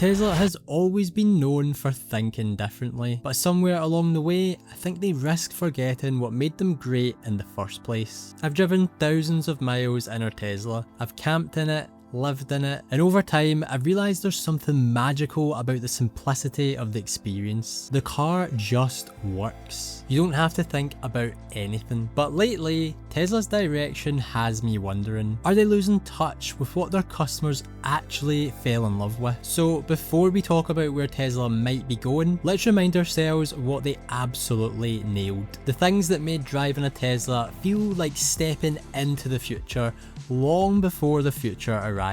Tesla has always been known for thinking differently, but somewhere along the way, I think they risked forgetting what made them great in the first place. I've driven thousands of miles in our Tesla, I've camped in it, lived in it, and over time I've realised there's something magical about the simplicity of the experience. The car just works. You don't have to think about anything. But lately, Tesla's direction has me wondering, are they losing touch with what their customers actually fell in love with? So before we talk about where Tesla might be going, let's remind ourselves what they absolutely nailed. The things that made driving a Tesla feel like stepping into the future long before the future arrived.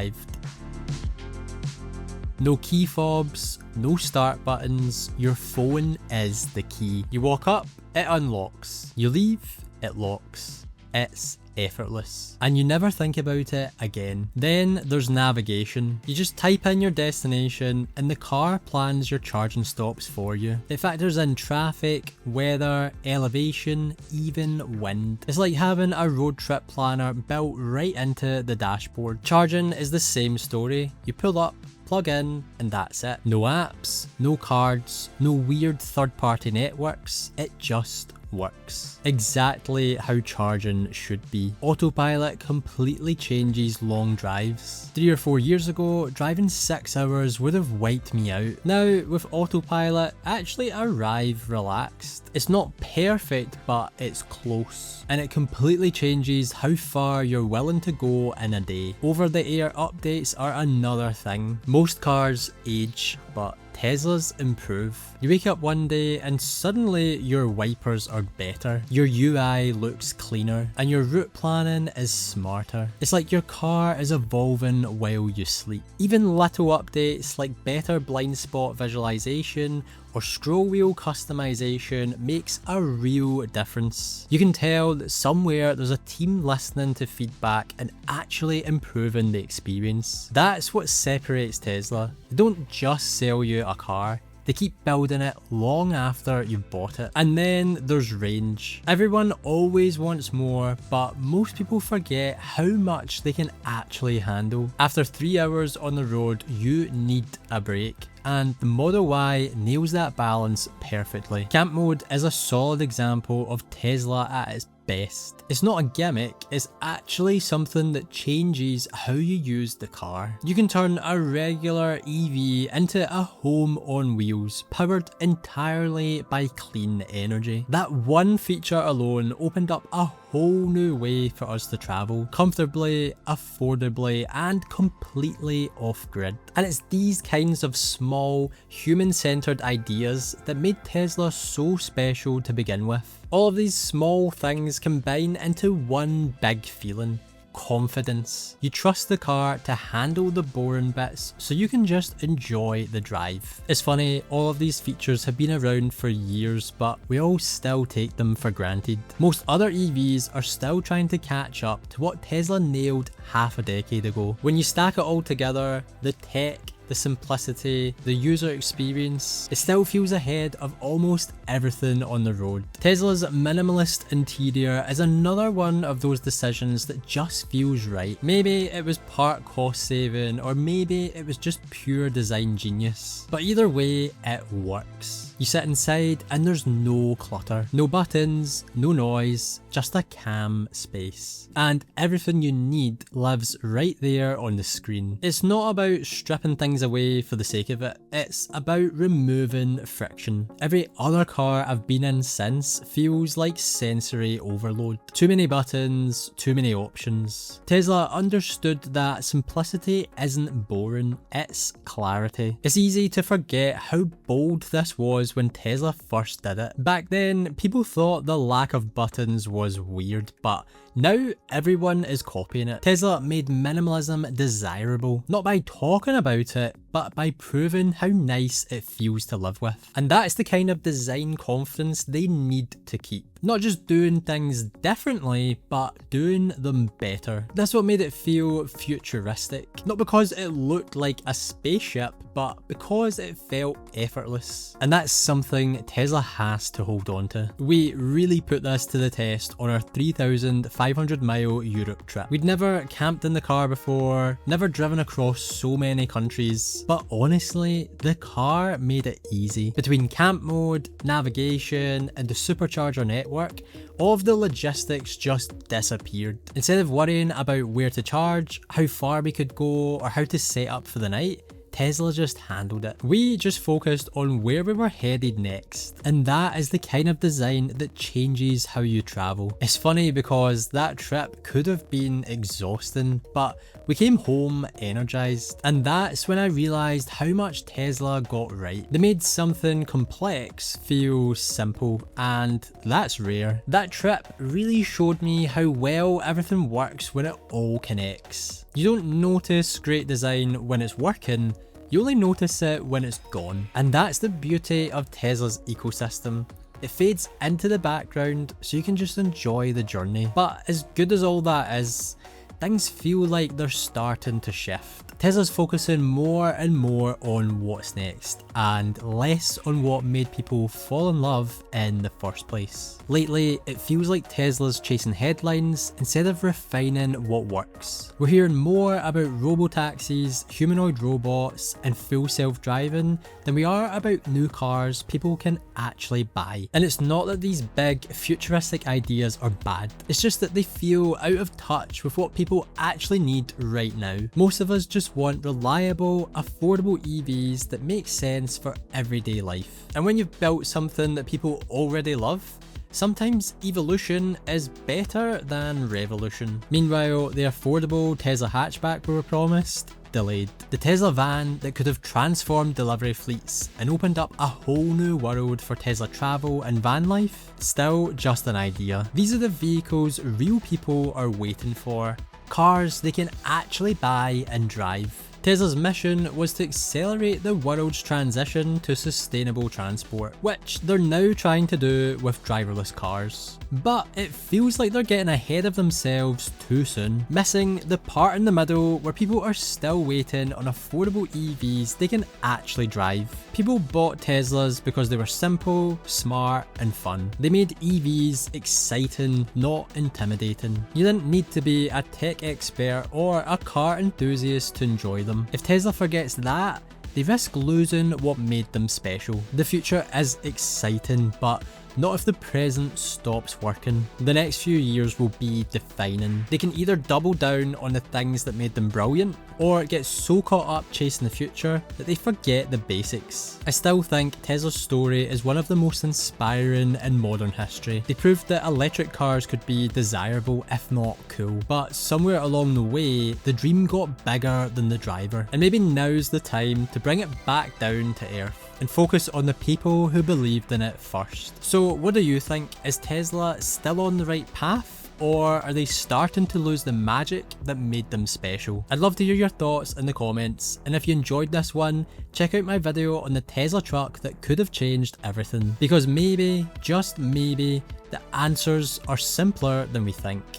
No key fobs, no start buttons, your phone is the key. You walk up, it unlocks. You leave, it locks. It's effortless. And you never think about it again. Then there's navigation. You just type in your destination and the car plans your charging stops for you. It factors in traffic, weather, elevation, even wind. It's like having a road trip planner built right into the dashboard. Charging is the same story. You pull up, plug in, and that's it. No apps, no cards, no weird third-party networks. It just works. Exactly how charging should be. Autopilot completely changes long drives. 3 or 4 years ago, driving 6 hours would have wiped me out. Now, with autopilot, I actually arrive relaxed. It's not perfect, but it's close. And it completely changes how far you're willing to go in a day. Over-the-air updates are another thing. Most cars age, but Teslas improve. You wake up one day and suddenly your wipers are better, your UI looks cleaner, and your route planning is smarter. It's like your car is evolving while you sleep. Even little updates like better blind spot visualization or scroll wheel customization makes a real difference. You can tell that somewhere there's a team listening to feedback and actually improving the experience. That's what separates Tesla. They don't just sell you a car, they keep building it long after you've bought it. And then there's range. Everyone always wants more, but most people forget how much they can actually handle. After 3 hours on the road, you need a break. And the Model Y nails that balance perfectly. Camp mode is a solid example of Tesla at its best. It's not a gimmick, it's actually something that changes how you use the car. You can turn a regular EV into a home on wheels, powered entirely by clean energy. That one feature alone opened up a whole new way for us to travel, comfortably, affordably, and completely off-grid. And it's these kinds of small, human-centered ideas that made Tesla so special to begin with. All of these small things combine into one big feeling. Confidence. You trust the car to handle the boring bits so you can just enjoy the drive. It's funny, all of these features have been around for years, but we all still take them for granted. Most other EVs are still trying to catch up to what Tesla nailed half a decade ago. When you stack it all together, the tech, the simplicity, the user experience, it still feels ahead of almost everything on the road. Tesla's minimalist interior is another one of those decisions that just feels right. Maybe it was part cost saving, or maybe it was just pure design genius. But either way, it works. You sit inside and there's no clutter, no buttons, no noise, just a calm space. And everything you need lives right there on the screen. It's not about stripping things away for the sake of it, it's about removing friction. Every other car I've been in since feels like sensory overload. Too many buttons, too many options. Tesla understood that simplicity isn't boring, it's clarity. It's easy to forget how bold this was when Tesla first did it. Back then, people thought the lack of buttons was weird, but now everyone is copying it. Tesla made minimalism desirable, not by talking about it, but by proving how nice it feels to live with. And that's the kind of design confidence they need to keep. Not just doing things differently, but doing them better. That's what made it feel futuristic. Not because it looked like a spaceship, but because it felt effortless. And that's something Tesla has to hold on to. We really put this to the test on our 3,500 500-mile Europe trip. We'd never camped in the car before, never driven across so many countries, but honestly, the car made it easy. Between camp mode, navigation, and the supercharger network, all of the logistics just disappeared. Instead of worrying about where to charge, how far we could go, or how to set up for the night, Tesla just handled it. We just focused on where we were headed next, and that is the kind of design that changes how you travel. It's funny because that trip could have been exhausting, but we came home energized, and that's when I realized how much Tesla got right. They made something complex feel simple, and that's rare. That trip really showed me how well everything works when it all connects. You don't notice great design when it's working, you only notice it when it's gone. And that's the beauty of Tesla's ecosystem. It fades into the background so you can just enjoy the journey. But as good as all that is, things feel like they're starting to shift. Tesla's focusing more and more on what's next, and less on what made people fall in love in the first place. Lately, it feels like Tesla's chasing headlines instead of refining what works. We're hearing more about robotaxis, humanoid robots, and full self-driving than we are about new cars people can actually buy. And it's not that these big, futuristic ideas are bad, it's just that they feel out of touch with what people actually need right now. Most of us just want reliable, affordable EVs that make sense for everyday life. And when you've built something that people already love, sometimes evolution is better than revolution. Meanwhile, the affordable Tesla hatchback we were promised, delayed. The Tesla van that could have transformed delivery fleets and opened up a whole new world for Tesla travel and van life, still just an idea. These are the vehicles real people are waiting for. Cars they can actually buy and drive. Tesla's mission was to accelerate the world's transition to sustainable transport, which they're now trying to do with driverless cars. But it feels like they're getting ahead of themselves too soon, missing the part in the middle where people are still waiting on affordable EVs they can actually drive. People bought Teslas because they were simple, smart, and fun. They made EVs exciting, not intimidating. You didn't need to be a tech expert or a car enthusiast to enjoy them. If Tesla forgets that, they risk losing what made them special. The future is exciting, but not if the present stops working. The next few years will be defining. They can either double down on the things that made them brilliant, or get so caught up chasing the future that they forget the basics. I still think Tesla's story is one of the most inspiring in modern history. They proved that electric cars could be desirable if not cool, but somewhere along the way, the dream got bigger than the driver. And maybe now's the time to bring it back down to earth and focus on the people who believed in it first. So what do you think? Is Tesla still on the right path? Or are they starting to lose the magic that made them special? I'd love to hear your thoughts in the comments, and if you enjoyed this one, check out my video on the Tesla truck that could have changed everything. Because maybe, just maybe, the answers are simpler than we think.